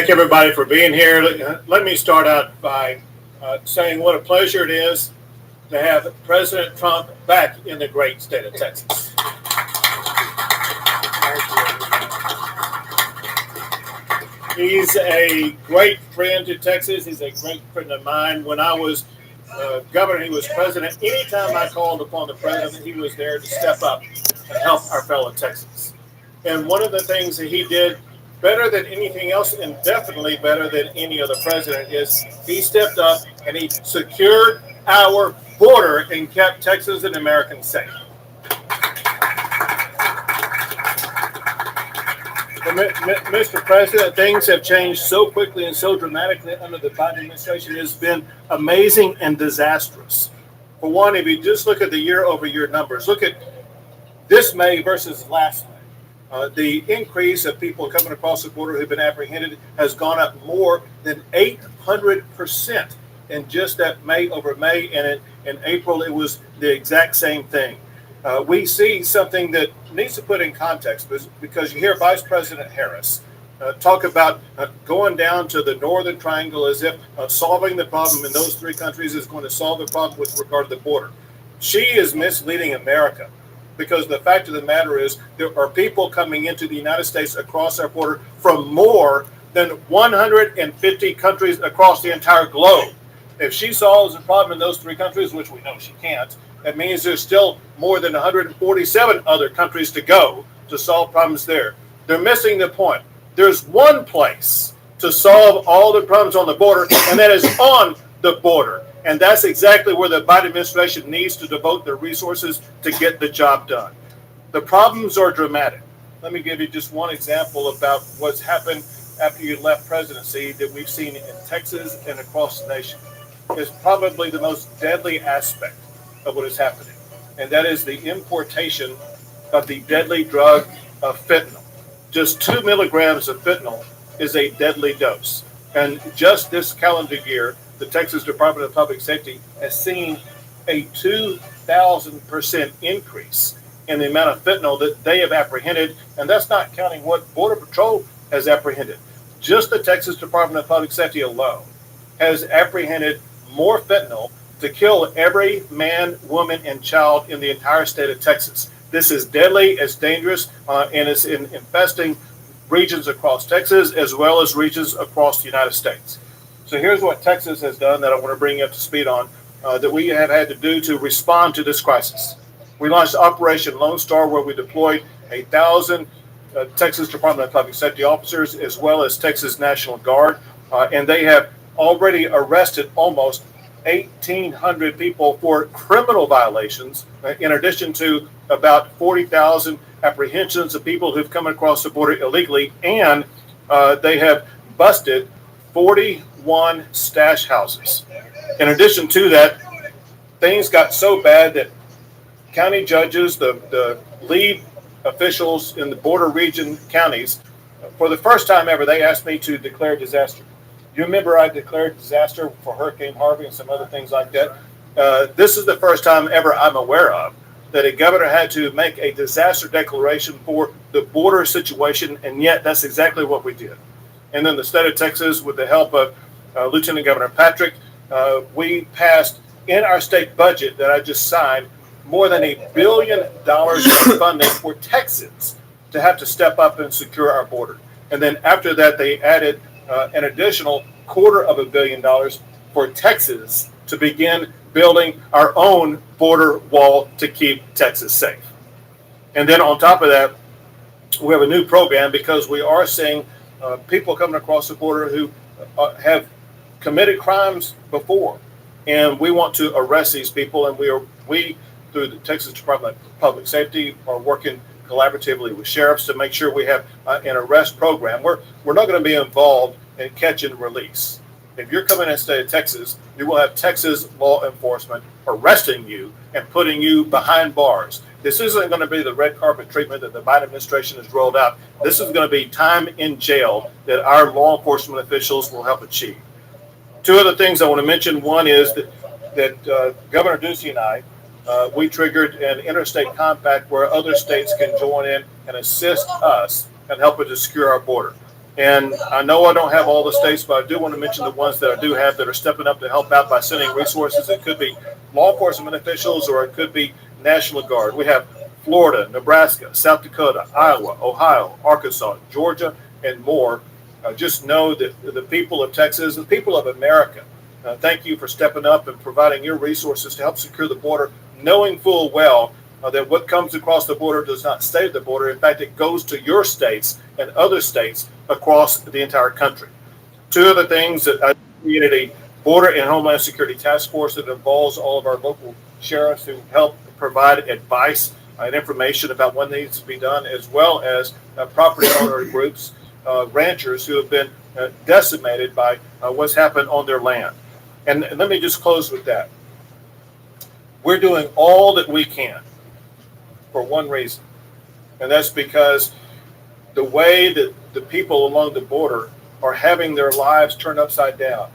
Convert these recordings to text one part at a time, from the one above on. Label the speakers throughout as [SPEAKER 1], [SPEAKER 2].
[SPEAKER 1] Thank everybody for being here. Let me start out by saying what a pleasure it is to have President Trump back in the great state of Texas. He's a great friend to Texas. He's a great friend of mine. When I was governor, he was president. Anytime I called upon the president, he was there to step up and help our fellow Texans. And one of the things that he did better than anything else, and definitely better than any other president, is he stepped up and he secured our border and kept Texas and Americans safe. Mr. President, things have changed so quickly and so dramatically under the Biden administration. It has been amazing and disastrous. For one, if you just look at the year-over-year numbers, look at this May versus last May. The increase of people coming across the border who've been apprehended has gone up more than 800% in just that May over May, and in April it was the exact same thing. We see something that needs to put in context because you hear Vice President Harris talk about going down to the Northern Triangle as if solving the problem in those three countries is going to solve the problem with regard to the border. She is misleading America, because the fact of the matter is there are people coming into the United States across our border from more than 150 countries across the entire globe. If she solves the problem in those three countries, which we know she can't, that means there's still more than 147 other countries to go to solve problems there. They're missing the point. There's one place to solve all the problems on the border, and that is on the border. And that's exactly where the Biden administration needs to devote their resources to get the job done. The problems are dramatic. Let me give you just one example about what's happened after you left presidency that we've seen in Texas and across the nation. It's probably the most deadly aspect of what is happening, and that is the importation of the deadly drug of fentanyl. Just 2 milligrams of fentanyl is a deadly dose. And just this calendar year, the Texas Department of Public Safety has seen a 2,000% increase in the amount of fentanyl that they have apprehended, and that's not counting what Border Patrol has apprehended. Just the Texas Department of Public Safety alone has apprehended more fentanyl to kill every man, woman, and child in the entire state of Texas. This is deadly, it's dangerous, and it's infesting regions across Texas as well as regions across the United States. So here's what Texas has done that I want to bring you up to speed on, that we have had to do to respond to this crisis. We launched Operation Lone Star, where we deployed 1,000 Texas Department of Public Safety officers as well as Texas National Guard, and they have already arrested almost 1,800 people for criminal violations, in addition to about 40,000 apprehensions of people who've come across the border illegally, and they have busted 41 stash houses. In addition to that, things got so bad that county judges, the lead officials in the border region counties, for the first time ever, they asked me to declare disaster. You remember I declared disaster for Hurricane Harvey and some other things like that? This is the first time ever I'm aware of that a governor had to make a disaster declaration for the border situation, and yet that's exactly what we did. And then the state of Texas, with the help of Lieutenant Governor Patrick, we passed in our state budget that I just signed more than $1 billion in funding for Texans to have to step up and secure our border. And then after that, they added an additional $250 million for Texas to begin building our own border wall to keep Texas safe. And then on top of that, we have a new program because we are seeing people coming across the border who have committed crimes before, and we want to arrest these people. And we through the Texas Department of Public Safety are working collaboratively with sheriffs to make sure we have an arrest program. We're not going to be involved in catch and release. If you're coming in the state of Texas, you will have Texas law enforcement arresting you and putting you behind bars. This isn't going to be the red carpet treatment that the Biden administration has rolled out. This is going to be time in jail that our law enforcement officials will help achieve. Two other things I want to mention. One is that Governor Ducey and I, we triggered an interstate compact where other states can join in and assist us and help us to secure our border. And I know I don't have all the states, but I do want to mention the ones that I do have that are stepping up to help out by sending resources. It could be law enforcement officials or it could be National Guard. We have Florida, Nebraska, South Dakota, Iowa, Ohio, Arkansas, Georgia, and more. Just know that the people of Texas, the people of America, thank you for stepping up and providing your resources to help secure the border, knowing full well that what comes across the border does not stay at the border. In fact, it goes to your states and other states across the entire country. Two other things that I created a Border and Homeland Security Task Force that involves all of our local sheriffs who help provide advice and information about what needs to be done, as well as property owner groups, ranchers who have been decimated by what's happened on their land. And let me just close with that. We're doing all that we can for one reason, and that's because the way that the people along the border are having their lives turned upside down.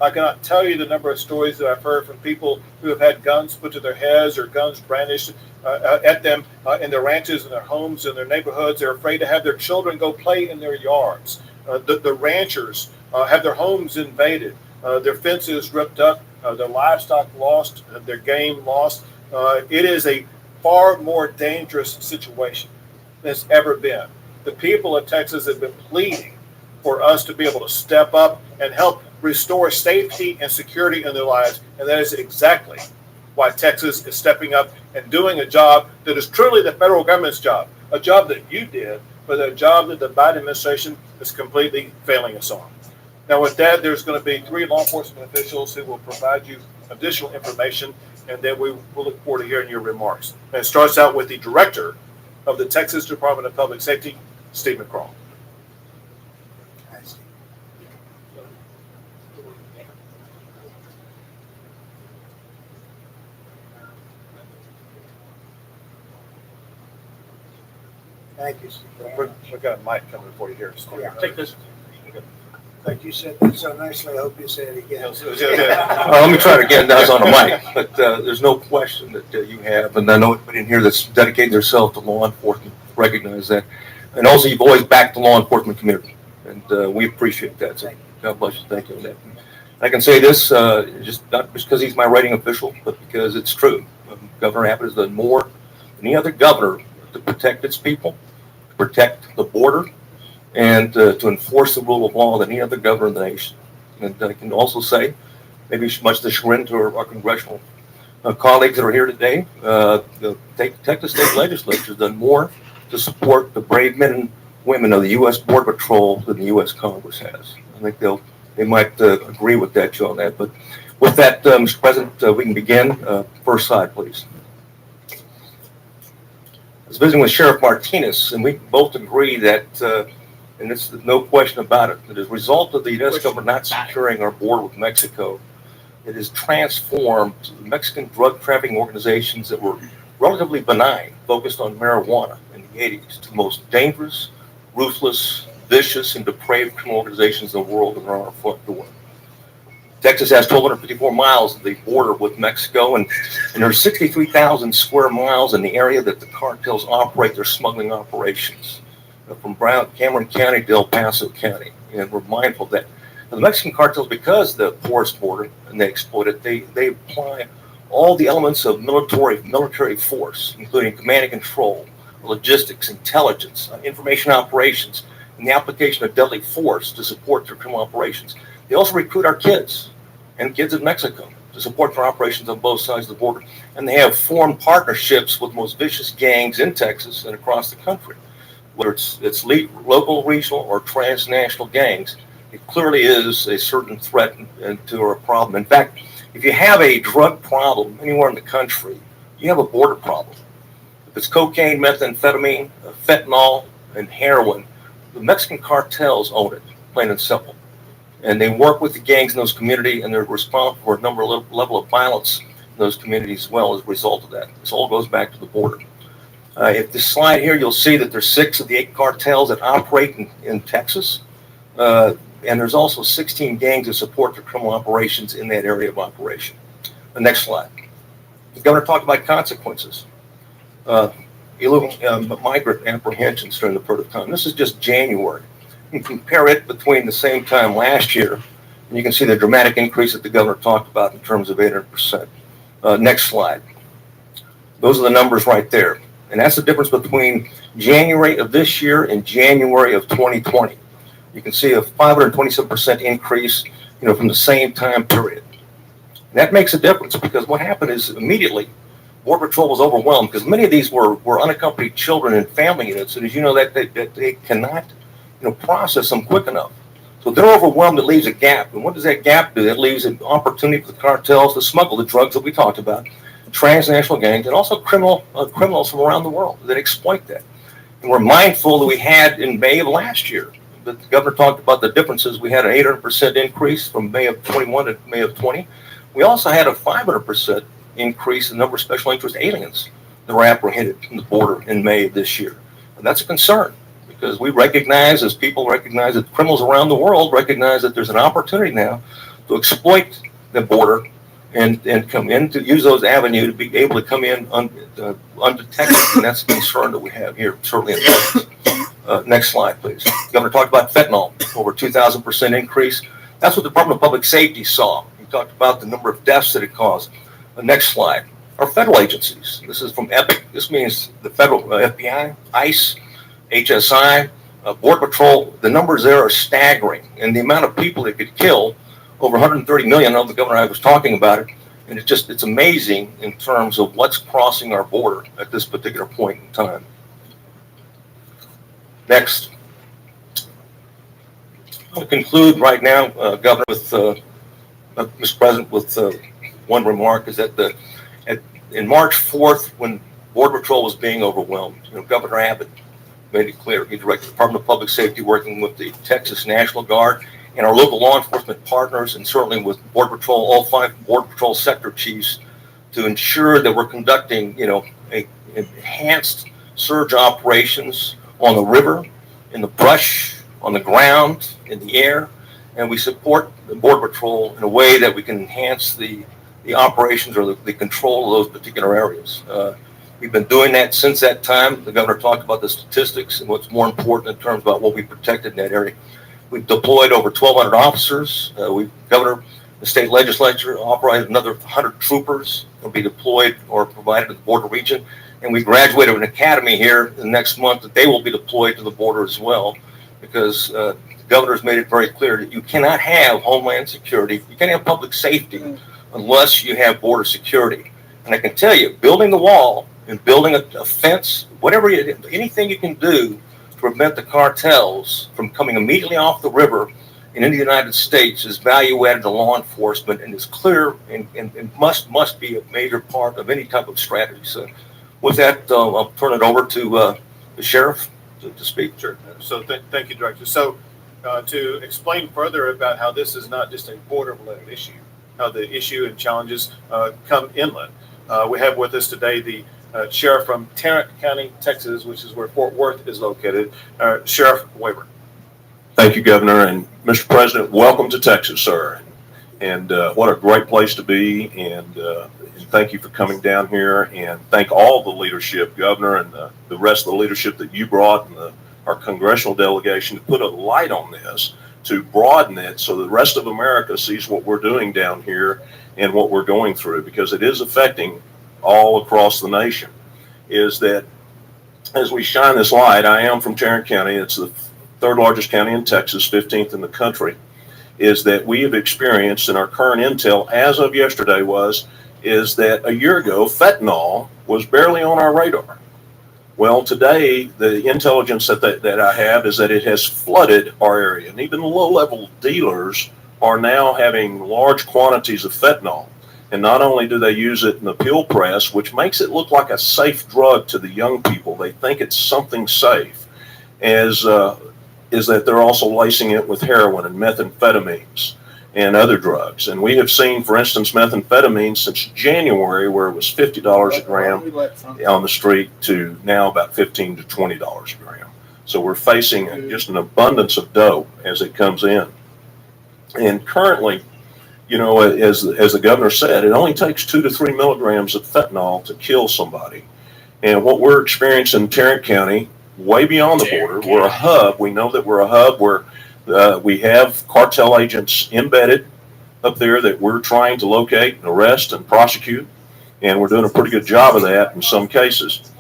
[SPEAKER 1] I cannot tell you the number of stories that I've heard from people who have had guns put to their heads or guns brandished at them in their ranches, in their homes, in their neighborhoods. They're afraid to have their children go play in their yards. The ranchers have their homes invaded, their fences ripped up, their livestock lost, their game lost. It is a far more dangerous situation than it's ever been. The people of Texas have been pleading for us to be able to step up and help restore safety and security in their lives. And that is exactly why Texas is stepping up and doing a job that is truly the federal government's job, a job that you did, but a job that the Biden administration is completely failing us on. Now, with that, there's going to be 3 law enforcement officials who will provide you additional information, and then we will look forward to hearing your remarks. And it starts out with the director of the Texas Department of Public Safety, Steve McCraw.
[SPEAKER 2] Thank you, Steve.
[SPEAKER 1] We've got a mic coming for you here.
[SPEAKER 2] Yeah.
[SPEAKER 1] Take this.
[SPEAKER 2] Like you said it so nicely, I hope you say it again.
[SPEAKER 3] Let me try it again. That was on the mic, but there's no question that you have, and I know everybody in here that's dedicated themselves to law enforcement recognize that, and also you've always backed the law enforcement community, and we appreciate that. So God bless you. Thank you on that. I can say this, just not just because he's my writing official, but because it's true. Governor Abbott has done more than any other governor to protect its people, to protect the border, and to enforce the rule of law than any other governor in the nation. And I can also say, maybe much to the chagrin to our congressional colleagues that are here today, the Texas State Legislature has done more to support the brave men and women of the U.S. Border Patrol than the U.S. Congress has. I think they might agree with that, Joe, on that. But with that, Mr. President, we can begin. First slide, please. I was visiting with Sheriff Martinez, and we both agree that and there's no question about it, that as a result of the U.S. government not securing our border with Mexico, it has transformed the Mexican drug trafficking organizations that were relatively benign, focused on marijuana in the 80s, to the most dangerous, ruthless, vicious, and depraved criminal organizations in the world that are on our front door. Texas has 1,254 miles of the border with Mexico, and there's 63,000 square miles in the area that the cartels operate their smuggling operations, from Cameron County to El Paso County. And we're mindful that the Mexican cartels, because of the porous border and they exploit it, they apply all the elements of military force, including command and control, logistics, intelligence, information operations, and the application of deadly force to support their criminal operations. They also recruit our kids and kids in Mexico to support their operations on both sides of the border. And they have formed partnerships with the most vicious gangs in Texas and across the country. Whether it's local, regional, or transnational gangs, it clearly is a certain threat to our problem. In fact, if you have a drug problem anywhere in the country, you have a border problem. If it's cocaine, methamphetamine, fentanyl, and heroin, the Mexican cartels own it, plain and simple. And they work with the gangs in those communities, and they're responsible for a level of violence in those communities as well as a result of that. This all goes back to the border. If this slide here, you'll see that there's 6 of the 8 cartels that operate in Texas. And there's also 16 gangs that support their criminal operations in that area of operation. The next slide. The governor talked about consequences. Illegal migrant apprehensions during the period of time. This is just January. and compare it between the same time last year, and you can see the dramatic increase that the governor talked about in terms of 800%. Next slide. Those are the numbers right there. And that's the difference between January of this year and January of 2020. You can see a 527% increase, from the same time period. And that makes a difference because what happened is immediately Border Patrol was overwhelmed because many of these were unaccompanied children in family units. And as you know, that they cannot, process them quick enough. So they're overwhelmed. It leaves a gap. And what does that gap do? It leaves an opportunity for the cartels to smuggle the drugs that we talked about, transnational gangs, and also criminals from around the world that exploit that. And we're mindful that we had in May of last year, that the governor talked about the differences. We had an 800% increase from May of 21 to May of 20. We also had a 500% increase in the number of special interest aliens that were apprehended from the border in May of this year. And that's a concern because we recognize, as people recognize, that criminals around the world recognize that there's an opportunity now to exploit the border and come in to use those avenues to be able to come in undetected. And that's a concern that we have here, certainly in Texas. Next slide, please. The governor talked about fentanyl, over 2,000% increase. That's what the Department of Public Safety saw. He talked about the number of deaths that it caused. Next slide. Our federal agencies. This is from EPIC. This means the federal FBI, ICE, HSI, Border Patrol. The numbers there are staggering. And the amount of people it could kill, over 130 million. I know the governor and I was talking about it. And it's amazing in terms of what's crossing our border at this particular point in time. Next. I'll conclude right now, Governor, with Mr. President, with one remark is that in March 4th, when Border Patrol was being overwhelmed, Governor Abbott made it clear. He directed the Department of Public Safety, working with the Texas National Guard and our local law enforcement partners, and certainly with Border Patrol, all 5 Border Patrol sector chiefs, to ensure that we're conducting, enhanced surge operations on the river, in the brush, on the ground, in the air, and we support the Border Patrol in a way that we can enhance the operations or the control of those particular areas. We've been doing that since that time. The governor talked about the statistics and what's more important in terms about what we protected in that area. We've deployed over 1,200 officers. Governor, the state legislature authorized another 100 troopers will be deployed or provided to the border region. And we graduated an academy here the next month that they will be deployed to the border as well, because the governor's made it very clear that you cannot have homeland security, you can't have public safety unless you have border security. And I can tell you, building the wall and building a fence, anything you can do to prevent the cartels from coming immediately off the river and into the United States is value added to law enforcement and is clear and must be a major part of any type of strategy. So with that, I'll turn it over to the sheriff to speak.
[SPEAKER 1] Sure. So thank you, Director. So to explain further about how this is not just a border-related issue, how the issue and challenges come inland. We have with us today the sheriff from Tarrant County, Texas, which is where Fort Worth is located, Sheriff Weber.
[SPEAKER 4] Thank you, Governor. And Mr. President, welcome to Texas, sir. And what a great place to be. And thank you for coming down here. And thank all the leadership, Governor, and the rest of the leadership that you brought, and our congressional delegation, to put a light on this, to broaden it so the rest of America sees what we're doing down here and what we're going through, because it is affecting all across the nation. Is that as we shine this light, I am from Tarrant County. It's the 3rd largest county in Texas, 15th in the country. Is that we have experienced, and our current intel as of yesterday is that a year ago, fentanyl was barely on our radar. Well, today, the intelligence that I have is that it has flooded our area, and even low-level dealers are now having large quantities of fentanyl. And not only do they use it in the pill press, which makes it look like a safe drug to the young people, they think it's something safe, is that they're also lacing it with heroin and methamphetamines and other drugs. And we have seen, for instance, methamphetamine since January, where it was $50 a gram on the street, to now about $15 to $20 a gram. So we're facing just an abundance of dope as it comes in. And currently, as the governor said, it only takes 2 to 3 milligrams of fentanyl to kill somebody. And what we're experiencing in Tarrant County way beyond the border. We're a hub. We know that we're a hub where we have cartel agents embedded up there that we're trying to locate and arrest and prosecute. And we're doing a pretty good job of that in some cases.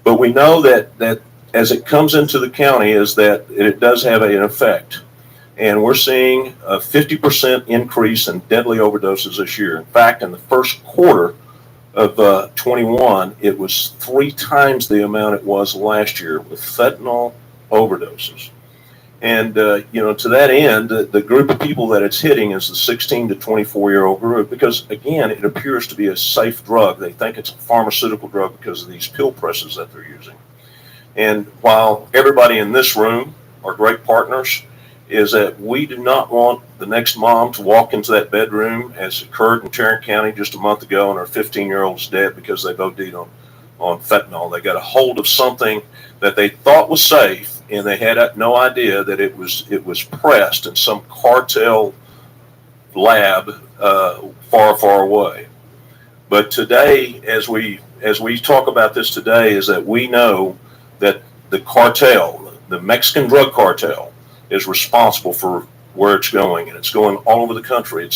[SPEAKER 4] But we know that as it comes into the county is that it does have an effect. And we're seeing a 50% increase in deadly overdoses this year. In fact, in the first quarter of 21, it was 3 times the amount it was last year with fentanyl overdoses. And, to that end, the group of people that it's hitting is the 16 to 24-year-old group because, again, it appears to be a safe drug. They think it's a pharmaceutical drug because of these pill presses that they're using. And while everybody in this room are great partners, is that we do not want the next mom to walk into that bedroom as occurred in Tarrant County just a month ago and her 15-year-old is dead because they've OD'd on fentanyl. They got a hold of something that they thought was safe and they had no idea that it was pressed in some cartel lab far, far away. But today, as we talk about this today, is that we know that the cartel, the Mexican drug cartel, is responsible for where it's going, and it's going all over the country.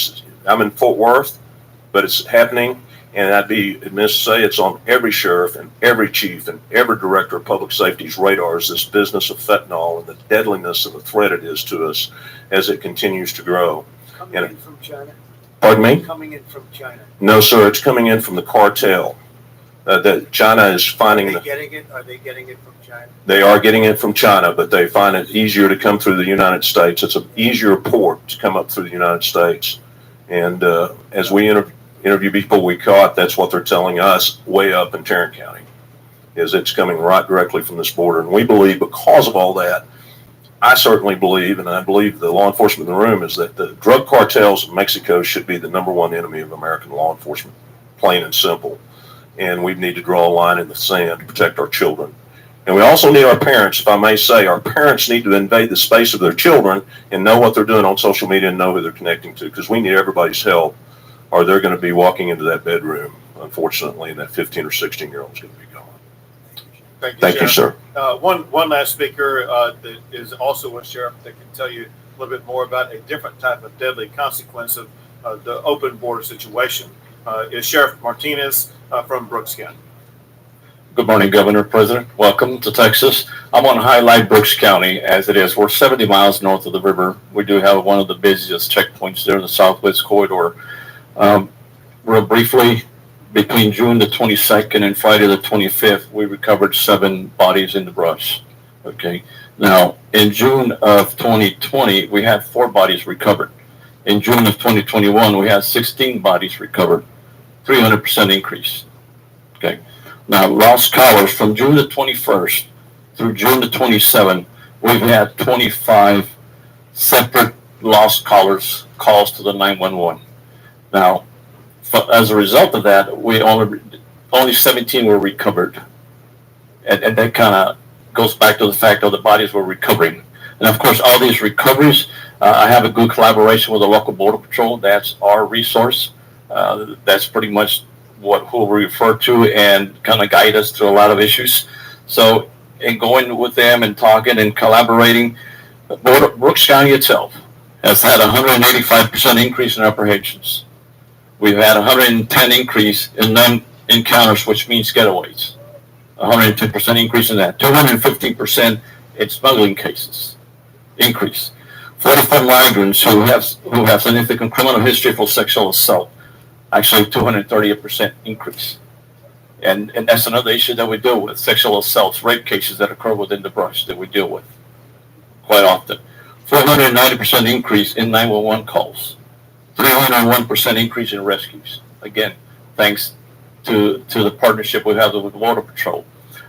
[SPEAKER 4] I'm in Fort Worth, but it's happening, and I'd be amiss to say it's on every sheriff and every chief and every director of public safety's radars, this business of fentanyl and the deadliness and the threat it is to us as it continues to grow.
[SPEAKER 2] Coming in from China?
[SPEAKER 4] Pardon me?
[SPEAKER 2] Coming in from China?
[SPEAKER 4] No, sir, it's coming in from the cartel. That China is finding.
[SPEAKER 2] Are they getting it from China?
[SPEAKER 4] They are getting it from China, but they find it easier to come through the United States. It's an easier port to come up through the United States. And as we interview people we caught, that's what they're telling us way up in Tarrant County, is it's coming right directly from this border. And we believe because of all that, I certainly believe, and I believe the law enforcement in the room, is that the drug cartels of Mexico should be the #1 enemy of American law enforcement, plain and simple. And we need to draw a line in the sand to protect our children. And we also need our parents, if I may say, our parents need to invade the space of their children and know what they're doing on social media and know who they're connecting to, because we need everybody's help, or they're going to be walking into that bedroom, unfortunately, and that 15 or 16-year-old is going to be gone. Thank you, sir.
[SPEAKER 1] One last speaker that is also a sheriff that can tell you a little bit more about a different type of deadly consequence of the open border situation is Sheriff Martinez from Brooks County.
[SPEAKER 5] Good morning, Governor, President. Welcome to Texas. I want to highlight Brooks County as it is. We're 70 miles north of the river. We do have one of the busiest checkpoints there in the Southwest Corridor. Real briefly, between June the 22nd and Friday the 25th, we recovered 7 bodies in the brush. Okay. Now, in June of 2020, we had 4 bodies recovered. In June of 2021, we had 16 bodies recovered, 300% increase. Okay. Now, lost collars from June the 21st through June the 27th, we've had 25 separate lost collars calls to the 911. Now, as a result of that, we only 17 were recovered. And that kind of goes back to the fact that the bodies were recovering. And of course, all these recoveries, I have a good collaboration with the local border patrol. That's our resource. That's pretty much who we refer to and kind of guide us through a lot of issues. So in going with them and talking and collaborating, Brooks County itself has had a 185% increase in apprehensions. We've had a 110 increase in non-encounters, which means getaways. 110% increase in that. 215% in smuggling cases increase. 44 migrants who have significant criminal history for sexual assault. Actually, 238% increase. And that's another issue that we deal with, sexual assaults, rape cases that occur within the brush that we deal with quite often. 490% increase in 911 calls. 301% increase in rescues. Again, thanks to the partnership we have with Border Patrol.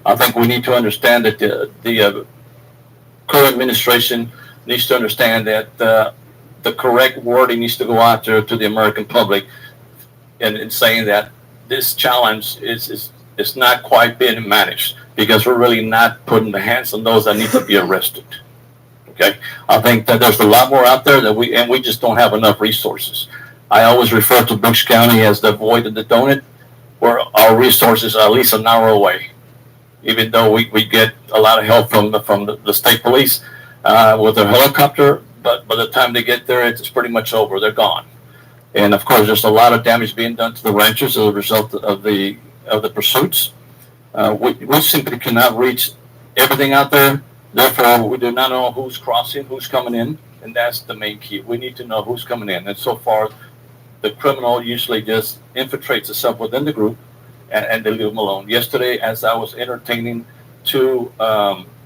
[SPEAKER 5] I think we need to understand that the current administration needs to understand that the correct wording needs to go out there to the American public in saying that this challenge is not quite being managed because we're really not putting the hands on those that need to be arrested. Okay, I think that there's a lot more out there that we just don't have enough resources. I always refer to Brooks County as the void in the donut, where our resources are at least an hour away. even though we get a lot of help from the state police with their helicopter. But by the time they get there, it's pretty much over. They're gone. And of course, there's a lot of damage being done to the ranchers as a result of the pursuits. We simply cannot reach everything out there. Therefore, we do not know who's crossing, who's coming in, and that's the main key. We need to know who's coming in. And so far, the criminal usually just infiltrates itself within the group, and they leave them alone. Yesterday, as I was entertaining two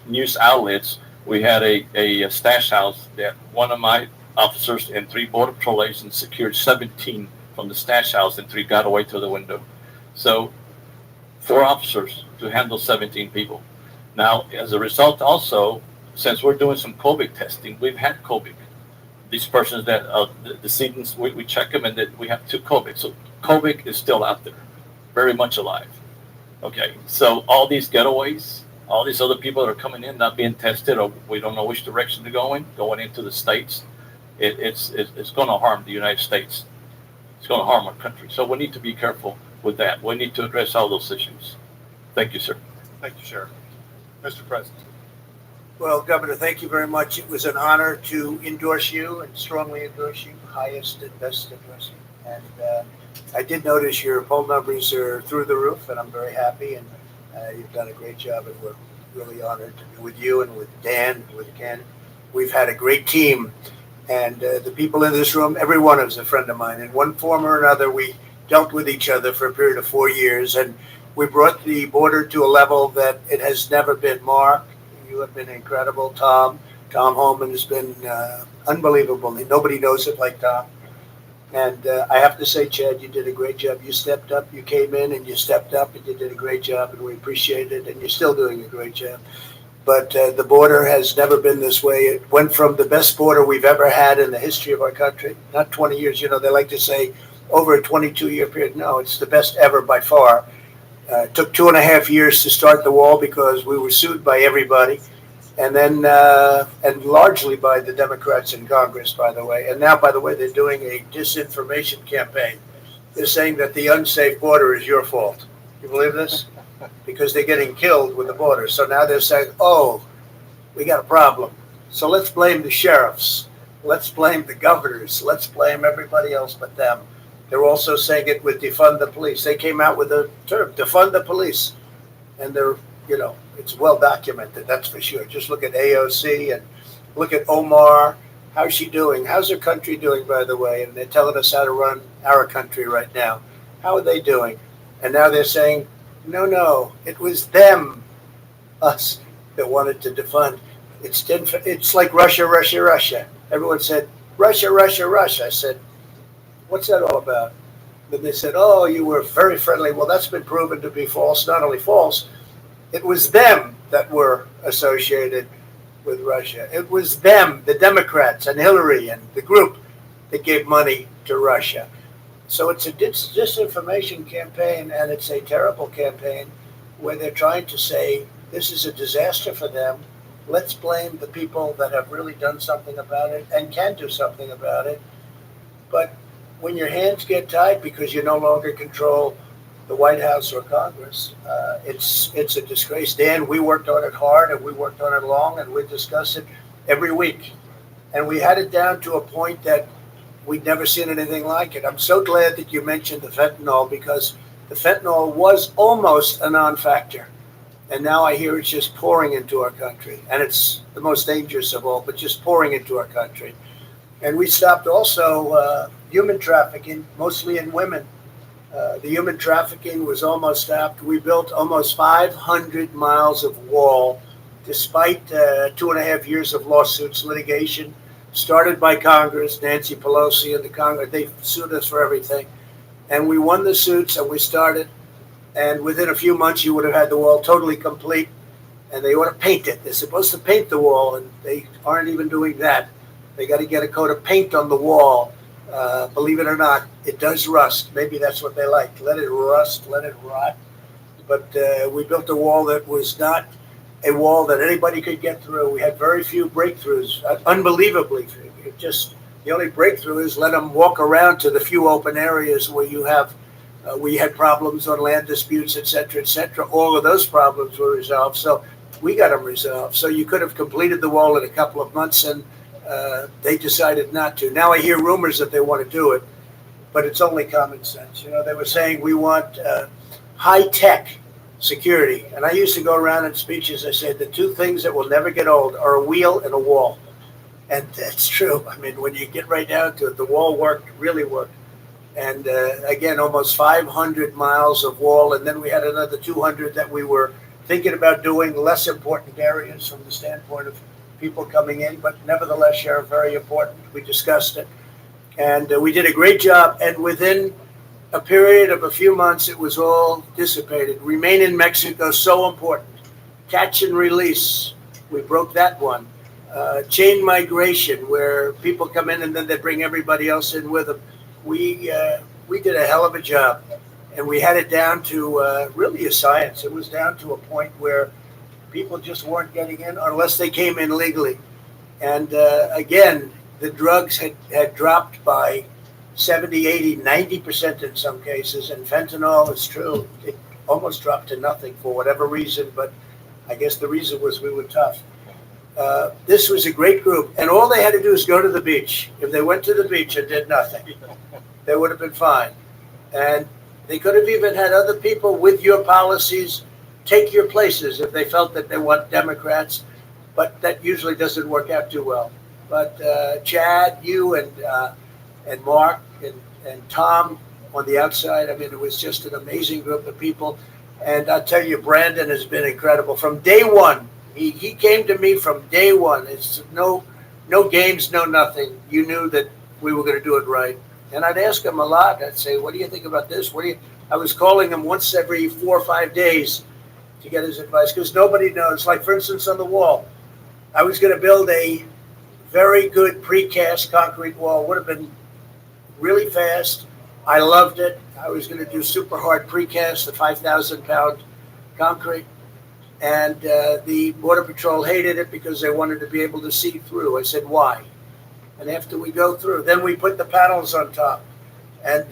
[SPEAKER 5] news outlets, we had a stash house that one of my officers and 3 border patrol agents secured 17 from the stash house, and 3 got away through the window. So 4 officers to handle 17 people. Now, as a result, also, since we're doing some COVID testing, we've had COVID. These persons that the decedents, we check them, and that we have 2 COVID. So COVID is still out there, very much alive. Okay, so all these getaways, all these other people that are coming in, not being tested, or we don't know which direction they're going into the states, it's going to harm the United States. It's going to harm our country. So we need to be careful with that. We need to address all those issues. Thank you, sir.
[SPEAKER 1] Thank you, Sheriff. Mr. President.
[SPEAKER 2] Well, Governor, thank you very much. It was an honor to endorse you and strongly endorse you, highest and best endorsing. And I did notice your poll numbers are through the roof, and I'm very happy. And you've done a great job, and we're really honored to be with you and with Dan, and with Ken. We've had a great team, and the people in this room, every one of us is a friend of mine. In one form or another, we dealt with each other for a period of 4 years, and we brought the border to a level that it has never been. Mark, you have been incredible. Tom Holman has been unbelievable. Nobody knows it like Tom. And I have to say, Chad, you did a great job. You stepped up. You came in and you stepped up, and you did a great job, and we appreciate it. And you're still doing a great job. But the border has never been this way. It went from the best border we've ever had in the history of our country. Not 20 years. You know, they like to say over a 22-year period. No, it's the best ever by far. It took 2.5 years to start the wall because we were sued by everybody. And then, and largely by the Democrats in Congress, by the way. And now, by the way, they're doing a disinformation campaign. They're saying that the unsafe border is your fault. You believe this? Because they're getting killed with the border. So now they're saying, oh, we got a problem. So let's blame the sheriffs. Let's blame the governors. Let's blame everybody else but them. They're also saying it with defund the police. They came out with a term, defund the police. And they're, you know, it's well documented, that's for sure. Just look at AOC and look at Omar. How's she doing? How's her country doing, by the way? And they're telling us how to run our country right now. How are they doing? And now they're saying, no, it was them, us, that wanted to defund. It's like Russia. Everyone said, Russia. I said, what's that all about? Then they said, oh, you were very friendly. Well, that's been proven to be false. Not only false, it was them that were associated with Russia. It was them, the Democrats and Hillary and the group that gave money to Russia. So it's a disinformation campaign, and it's a terrible campaign where they're trying to say this is a disaster for them. Let's blame the people that have really done something about it and can do something about it. But when your hands get tied because you no longer control the White House or Congress, it's a disgrace. Dan, we worked on it hard, and we worked on it long, and we discuss it every week. And we had it down to a point that we'd never seen anything like it. I'm so glad that you mentioned the fentanyl, because the fentanyl was almost a non-factor. And now I hear it's just pouring into our country. And it's the most dangerous of all, but just pouring into our country. And we stopped also human trafficking, mostly in women. The human trafficking was almost stopped. We built almost 500 miles of wall, despite 2.5 years of lawsuits, litigation, started by Congress, Nancy Pelosi and the Congress. They sued us for everything. And we won the suits, and we started. And within a few months, you would have had the wall totally complete. And they want to paint it. They're supposed to paint the wall, and they aren't even doing that. They got to get a coat of paint on the wall. Believe it or not, it does rust. Maybe that's what they like. Let it rust, let it rot. But we built a wall that was not a wall that anybody could get through. We had very few breakthroughs, unbelievably. The only breakthrough is let them walk around to the few open areas where you have We had problems on land disputes, et cetera, et cetera. All of those problems were resolved. So we got them resolved. So you could have completed the wall in a couple of months, and they decided not to. Now I hear rumors that they want to do it, but it's only common sense. You know, they were saying we want high-tech security. And I used to go around in speeches, I said, the two things that will never get old are a wheel and a wall. And that's true. I mean, when you get right down to it, the wall worked, really worked. And again, almost 500 miles of wall. And then we had another 200 that we were thinking about doing, less important areas from the standpoint of people coming in, but nevertheless, Sheriff, very important. We discussed it. And we did a great job. And within a period of a few months, it was all dissipated. Remain in Mexico, so important. Catch and release, we broke that one. Chain migration, where people come in and then they bring everybody else in with them. We did a hell of a job, and we had it down to really a science. It was down to a point where people just weren't getting in unless they came in legally. And again, the drugs had dropped by 70, 80, 90% in some cases, and fentanyl is true. It almost dropped to nothing for whatever reason, but I guess the reason was we were tough. This was a great group, and all they had to do is go to the beach. If they went to the beach and did nothing, they would have been fine. And they could have even had other people with your policies take your places if they felt that they want Democrats, but that usually doesn't work out too well. But Chad, you and Mark and Tom on the outside, I mean, it was just an amazing group of people. And I'll tell you, Brandon has been incredible. From day one, he came to me from day one. It's no games, no nothing. You knew that we were going to do it right. And I'd ask him a lot. I'd say, what do you think about this? I was calling him once every 4 or 5 days to get his advice, because nobody knows. Like, for instance, on the wall, I was going to build a very good precast concrete wall. Would have been really fast. I loved it. I was going to do super hard precast, the 5,000-pound concrete. And the Border Patrol hated it because they wanted to be able to see through. I said, why? And after we go through, then we put the panels on top. And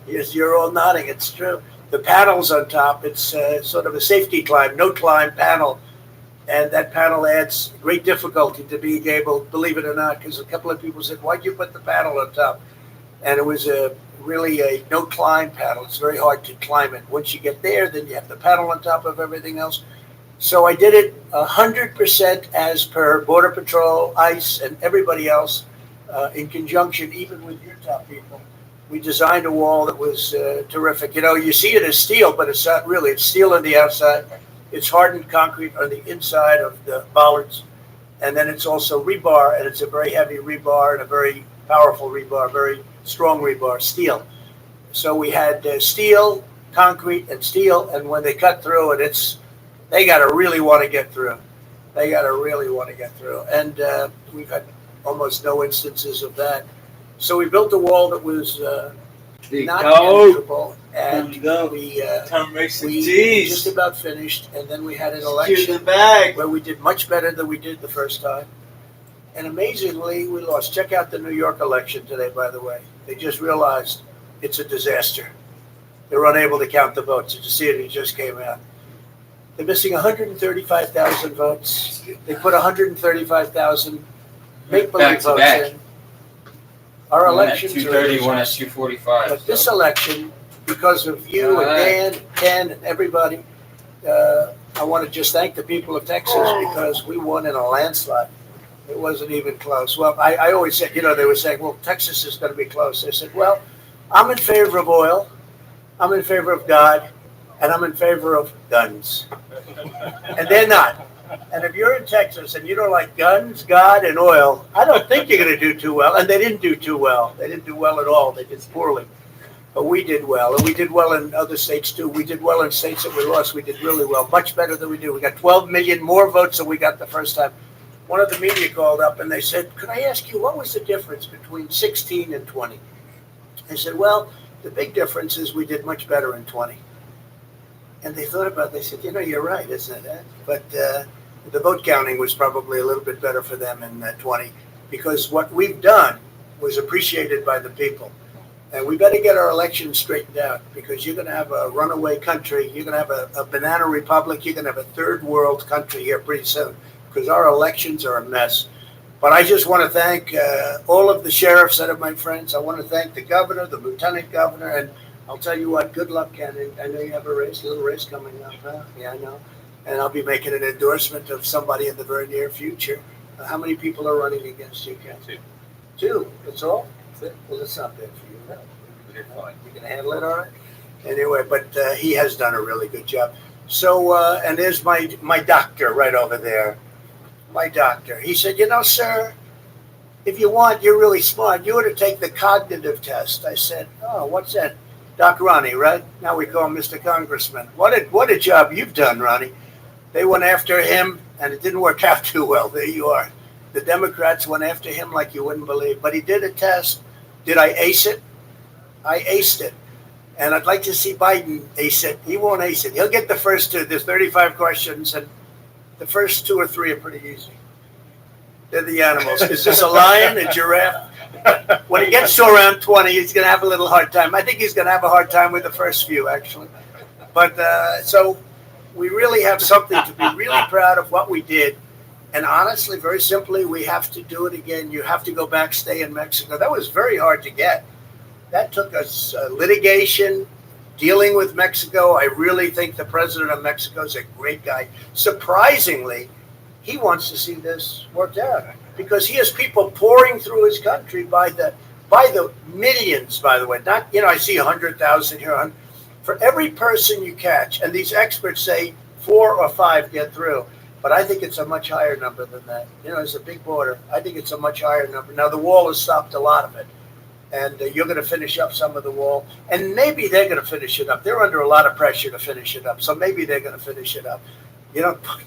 [SPEAKER 2] yes, you're all nodding. It's true. The panels on top, it's sort of a safety climb, no climb panel. And that panel adds great difficulty to being able, believe it or not, because a couple of people said, why'd you put the panel on top? And it was really a no climb panel. It's very hard to climb it. Once you get there, then you have the panel on top of everything else. So I did it 100% as per Border Patrol, ICE, and everybody else in conjunction, even with your top people. We designed a wall that was terrific. You know, you see it as steel, but it's not really. It's steel on the outside. It's hardened concrete on the inside of the bollards. And then it's also rebar, and it's a very heavy rebar and a very powerful rebar, very strong rebar, steel. So we had steel, concrete, and steel, and when they cut through it, they got to really want to get through. They got to really want to get through. And we've had almost no instances of that. So we built a wall that was not penetrable, and we just about finished. And then we had an election where we did much better than we did the first time. And amazingly, we lost. Check out the New York election today, by the way. They just realized it's a disaster. They're unable to count the votes. Did you see it? It just came out. They're missing 135,000 votes. They put 135,000 make-believe votes in. Our elections
[SPEAKER 6] are 230, one at 245.
[SPEAKER 2] But this election, because of you and Dan, Ken, and everybody, I want to just thank the people of Texas because we won in a landslide. It wasn't even close. Well, I always said, you know, they were saying, well, Texas is going to be close. I said, well, I'm in favor of oil. I'm in favor of God. And I'm in favor of guns. And they're not. And if you're in Texas and you don't like guns, God, and oil, I don't think you're going to do too well. And they didn't do too well. They didn't do well at all. They did poorly. But we did well. And we did well in other states, too. We did well in states that we lost. We did really well, much better than we do. We got 12 million more votes than we got the first time. One of the media called up and they said, could I ask you, what was the difference between 16 and 20? I said, well, the big difference is we did much better in 20. And they thought about it. They said, you know, you're right, isn't it? But the vote counting was probably a little bit better for them in 20 because what we've done was appreciated by the people. And we better get our elections straightened out because you're going to have a runaway country. You're going to have a banana republic. You're going to have a third world country here pretty soon because our elections are a mess. But I just want to thank all of the sheriffs that are my friends. I want to thank the governor, the lieutenant governor, and I'll tell you what, good luck, Ken. I know you have a little race coming up. Huh? Yeah, I know. And I'll be making an endorsement of somebody in the very near future. How many people are running against you, Ken? Two. That's all? Well, that's not bad for you. No. You can handle it all right? Anyway, but he has done a really good job. So, and there's my doctor right over there. My doctor. He said, you know, sir, if you want, you're really smart. You ought to take the cognitive test. I said, oh, what's that? Doc Ronnie, right? Now we call him Mr. Congressman. What a job you've done, Ronnie. They went after him, and it didn't work out too well. There you are. The Democrats went after him like you wouldn't believe. But he did a test. Did I ace it? I aced it. And I'd like to see Biden ace it. He won't ace it. He'll get the first two. There's 35 questions, and the first 2 or 3 are pretty easy. They're the animals. Is this a lion, a giraffe? When he gets to around 20, he's going to have a little hard time. I think he's going to have a hard time with the first few, actually. But so we really have something to be really proud of what we did. And honestly, very simply, we have to do it again. You have to go back, stay in Mexico. That was very hard to get. That took us litigation, dealing with Mexico. I really think the president of Mexico is a great guy. Surprisingly, he wants to see this worked out because he has people pouring through his country by the millions, by the way. Not, I see 100,000 here. For every person you catch, and these experts say 4 or 5 get through, but I think it's a much higher number than that. It's a big border. I think it's a much higher number. Now, the wall has stopped a lot of it. And you're going to finish up some of the wall. And maybe they're going to finish it up. They're under a lot of pressure to finish it up. So maybe they're going to finish it up.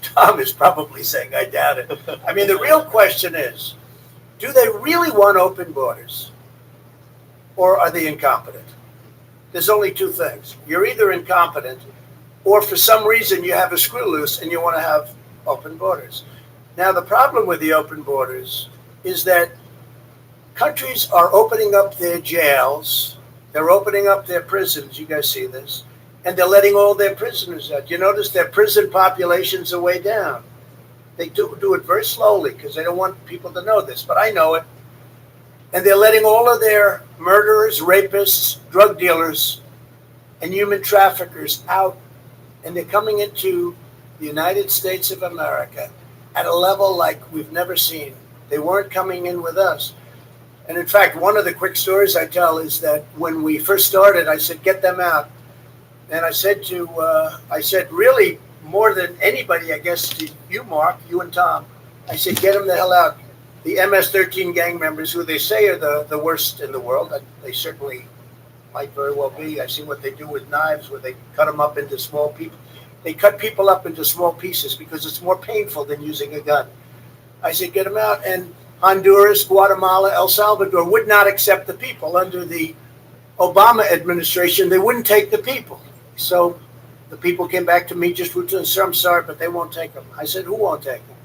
[SPEAKER 2] Tom is probably saying, I doubt it. I mean, the real question is, do they really want open borders? Or are they incompetent? There's only 2 things. You're either incompetent, or for some reason you have a screw loose and you want to have open borders. Now, the problem with the open borders is that countries are opening up their jails. They're opening up their prisons. You guys see this. And they're letting all their prisoners out. You notice their prison populations are way down. They do it very slowly because they don't want people to know this, but I know it. And they're letting all of their murderers, rapists, drug dealers, and human traffickers out. And they're coming into the United States of America at a level like we've never seen. They weren't coming in with us. And in fact, one of the quick stories I tell is that when we first started, I said, get them out. And I said really more than anybody, I guess, to you, Mark, you and Tom, I said, get them the hell out. The MS-13 gang members, who they say are the worst in the world, they certainly might very well be. I see what they do with knives, where they cut them up into small people. They cut people up into small pieces because it's more painful than using a gun. I said, get them out. And Honduras, Guatemala, El Salvador would not accept the people. Under the Obama administration, they wouldn't take the people. So the people came back to me just routinely, sir, I'm sorry, but they won't take them. I said, who won't take them?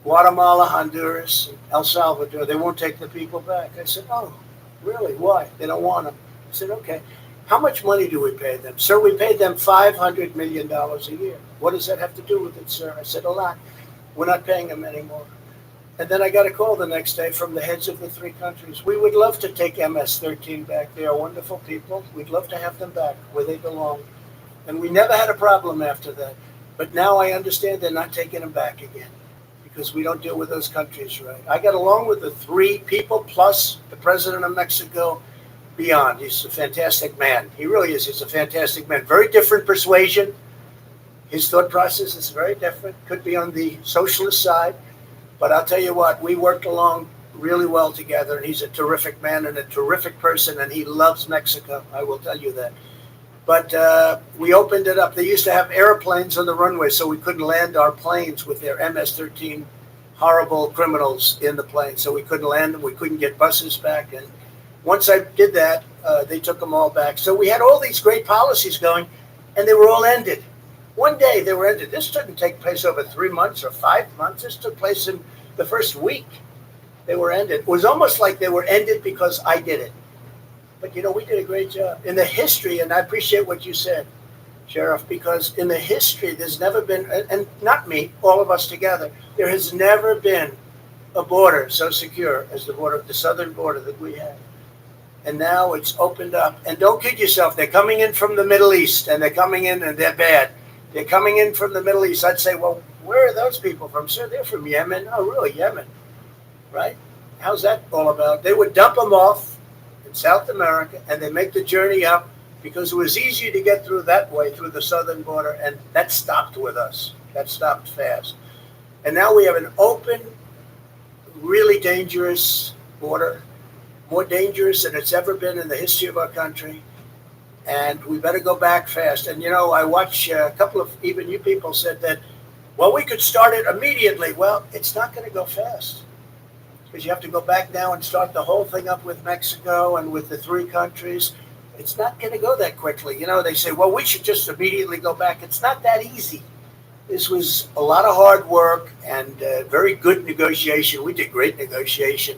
[SPEAKER 2] Guatemala, Honduras, El Salvador, they won't take the people back. I said, oh, really? Why? They don't want them. I said, okay. How much money do we pay them? Sir, we paid them $500 million a year. What does that have to do with it, sir? I said, a lot. We're not paying them anymore. And then I got a call the next day from the heads of the 3 countries. We would love to take MS-13 back. They are wonderful people. We'd love to have them back where they belong. And we never had a problem after that. But now I understand they're not taking them back again because we don't deal with those countries right. I got along with the 3 people plus the president of Mexico beyond. He's a fantastic man. He really is. He's a fantastic man. Very different persuasion. His thought process is very different. Could be on the socialist side. But I'll tell you what, we worked along really well together, and he's a terrific man and a terrific person, and he loves Mexico. I will tell you that. But we opened it up. They used to have airplanes on the runway, so we couldn't land our planes with their MS-13 horrible criminals in the plane. So we couldn't land them. We couldn't get buses back. And once I did that, they took them all back. So we had all these great policies going, and they were all ended. One day they were ended. This didn't take place over 3 months or 5 months. This took place in the first week. They were ended. It was almost like they were ended because I did it. But we did a great job in the history, and I appreciate what you said, Sheriff, because in the history, there's never been, and not me, all of us together, there has never been a border so secure as the southern border that we have. And now it's opened up. And don't kid yourself, they're coming in from the Middle East, and they're coming in and they're bad. They're coming in from the Middle East. I'd say, well, where are those people from? Sir, they're from Yemen. Oh, really, Yemen, right? How's that all about? They would dump them off in South America, and they make the journey up because it was easier to get through that way, through the southern border, and that stopped with us. That stopped fast. And now we have an open, really dangerous border, more dangerous than it's ever been in the history of our country. And we better go back fast. And, I watch a couple of, even you people said that, well, we could start it immediately. Well, it's not going to go fast because you have to go back now and start the whole thing up with Mexico and with the 3 countries. It's not going to go that quickly. They say, well, we should just immediately go back. It's not that easy. This was a lot of hard work and very good negotiation. We did great negotiation.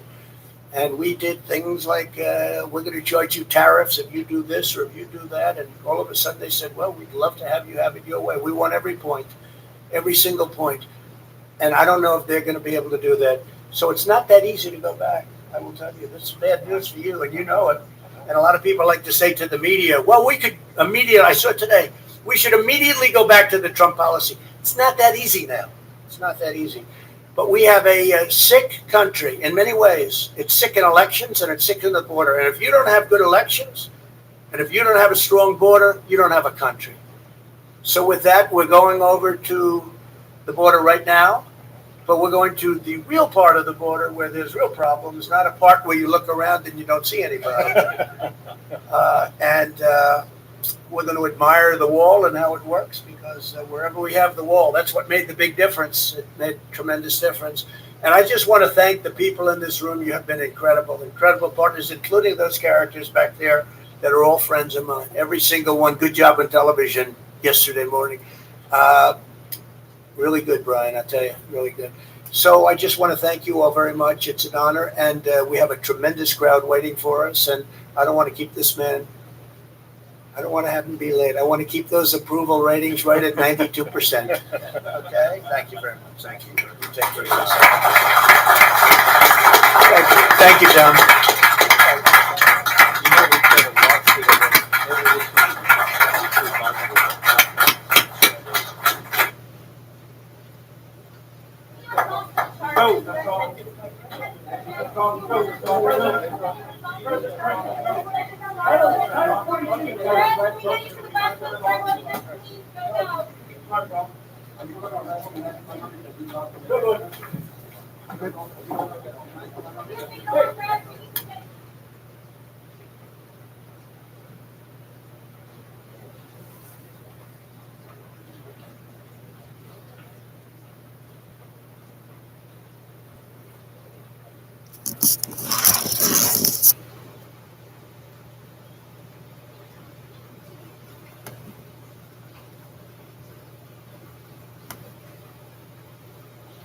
[SPEAKER 2] And we did things like, we're going to charge you tariffs if you do this or if you do that. And all of a sudden they said, well, we'd love to have you have it your way. We want every point, every single point. And I don't know if they're going to be able to do that. So it's not that easy to go back. I will tell you, this is bad news for you, and you know it. And a lot of people like to say to the media, well, we could immediately, I saw it today, we should immediately go back to the Trump policy. It's not that easy now. It's not that easy. But we have a sick country in many ways. It's sick in elections and it's sick in the border. And if you don't have good elections and if you don't have a strong border, you don't have a country. So with that, we're going over to the border right now. But we're going to the real part of the border where there's real problems, not a part where you look around and you don't see anybody. We're going to admire the wall and how it works because wherever we have the wall, that's what made the big difference. It made tremendous difference. And I just want to thank the people in this room. You have been incredible, incredible partners, including those characters back there that are all friends of mine. Every single one. Good job on television yesterday morning. Really good, Brian, I tell you, really good. So I just want to thank you all very much. It's an honor, and we have a tremendous crowd waiting for us, and I don't want to keep this man, I don't want to have him be late. I want to keep those approval ratings right at 92%. Okay? Thank you very much. Thank you. You take care of yourself. Thank you, Tom.